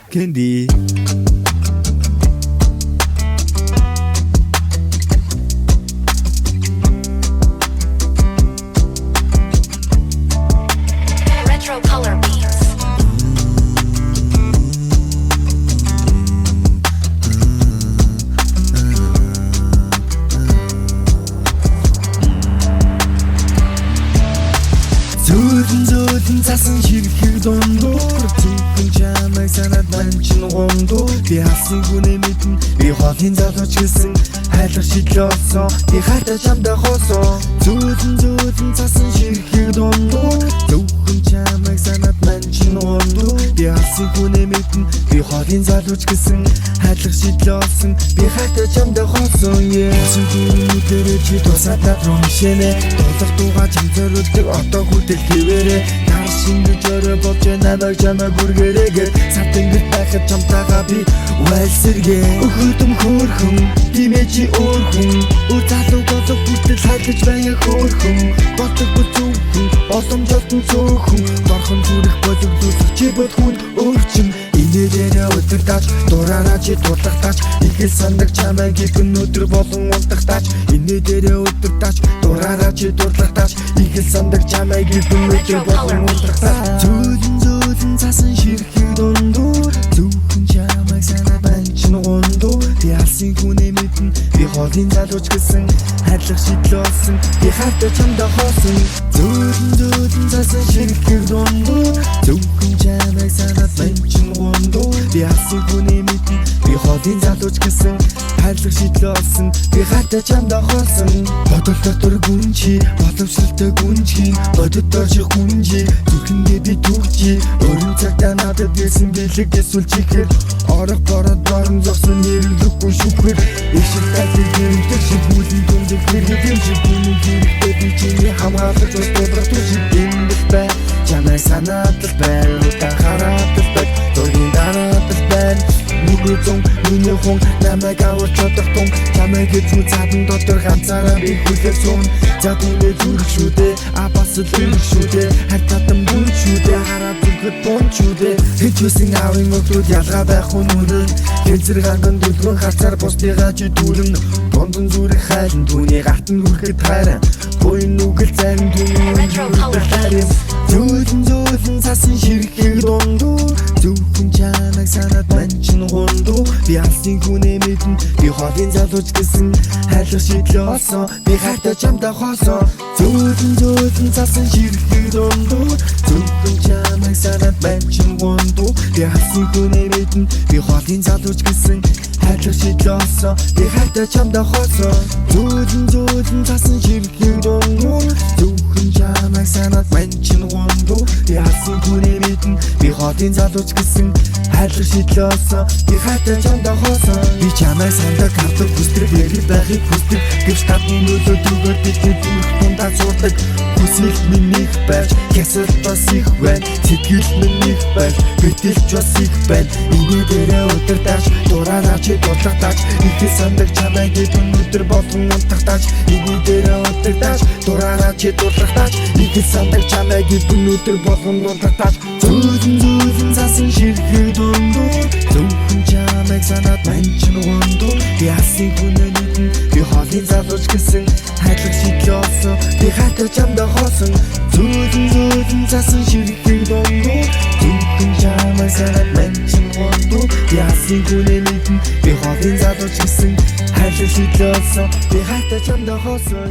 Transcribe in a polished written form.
Candy. Retro color beats. Зөөлөн цасан ширхэг дундуур зүгэн чамайг санаад манчин гондуу би хасан гүнэ мэдэн би хоолын залууч гэсэн хайлах шидлээ олсон би хайртай чамдаа хоосон зөөлөн цасан ширхэг дундуур зүгэн чамайг санаад манчин гондуу би хасан гүнэ мэдэн би хоолын залууч гэсэн хайлах шидлээ олсон би хайртай чамдаа хоосон яасан гүнүүдэрэ чи тусадаа ромшэнэ толох дууга чам зориулдаг одоо хүтэл хивээрээ шингэж өрөө болж намайг чамайг бүргэрээгээд сард ингэж байхад чамтайгаа би уйлсэргээ өхөдөм хөөрхөн димэжи өөрхөн өөр залуу болов бүртэл хайлж байя хөөрхөн болдог бүзүүхэн боломжолтон цөөхөн борхон зүрх боловлуулах чи бод хүн өөрчим инээрээ өдөртач дураараа чи дуртагтаач ихэл сандаг чамайг гипэн өдөр болон унтагтаач инээрээ өдөртач дураараа чи дуртагтаач ихэл сандаг чамайг гипэн өдөр болон унтагтаач зөөлөн цасан ширхэг дундуур зүгэн чамайг санаад манчин гондуу би алсын хүнээ мэдэн би хоолын залууч гэсэн хайрлах шидлээ олсон би хайртай чамдаа хоосон зөөлөн цасан ширхэг дундуур зүгэн чамайг санаад манчин гондуу би алсын хүнээ мэдэн би хоолын залууч гэсэн хайрлах шидлээ олсон би хайртай чамдаа хоосон бодол дотор гүнчи боловсралтай гүнчи боддоор чи хүнжи зүрхэндээ би түгчи өрн цагтаа надад байсан бэлэг эсвэл чихэр орох бороод борон зогсон нэрлэхгүй шүхэр ишиг тайлбар гэмтэр шиг бүлэн дүндэг хэрэгэм шиг бүнэн хэрэгтэй би чиний хамгаалах зос бодрох түшиг гэмбэл бай чамайг санаад л байна та хараад л бай тойрын дараад л байна нүгөө зон миний хүн намайг авч чадах тун чамайг эзэн цаадан дотор ганцаараа би хүлээж суун за түүний зүрх шүү дээ бас л зүрх шүү дээ хайтатан бүн шүү дээ хараад зүрхэд бон шүү дээ хэвчээсэн аавын өглүүд ялгаа байх үнүрэн гэнцэр ганган дүлгэн хацаар бусдыгаа чи дүүрэн бондон зүрх хайлан түүний гартан хүрэхэд хайран буйн нүгэл зарим түүний хайран зөөлөн цасан ширхэг дундуур зүгэн чамайг санаад манчин гондуу би алсын хүнээ мэдэн би хоолын залууч гэсэн хайрлах шидлээ олсон би хайртай чамдаа хоосон зөөлөн цасан ширхэг дундуур зүгэн чамайг санаад манчин гондуу би алсын хүнээ мэдэн би хоолын залууч гэсэн хайрлах шидлээ олсон би хайртай чамдаа хоосон зөөлөн цасан ширхэг дундуур зүгэн чамайг санаад манчин гондуу би алсын хүнээ мэдэн би хоолын залууч гэсэн хайрлах шидлээ олсон би хайртай чамдаа хоосон би чамайг сандаг хавдаг хүсдэг яриг байхыг хүсдэг гэвч гадны нөлөө түгээр бидний зүрх тундаа сурдаг хүсэл минь их байж гэсэл бас их байна сэтгэл минь их байж битэлж бас их байна инээдэрээ өдөртач дураараа чи дуртагтаач ихэл сандаг чамайг өдөр болгон унтагтаач инээдэрээ өдөртач дураараа чи дуртагтаач ихэл сандаг чамайг өдөр болгон унтагтаач зөөлөн цасан ширхэг дундуур зүгэн чамайг санаад манчин гондуу би алсын хүнээ мэдэн би хоолын залууч гэсэн хайрлах шидлээ олсон би хайртай чамдаа хоосон зөөлөн цасан ширхэг дундуур зүгэн чамайг санаад манчин гондуу би алсын хүнээ мэдэн би хоолын залууч гэсэн хайрлах шидлээ олсон би хайртай чамдаа хоосон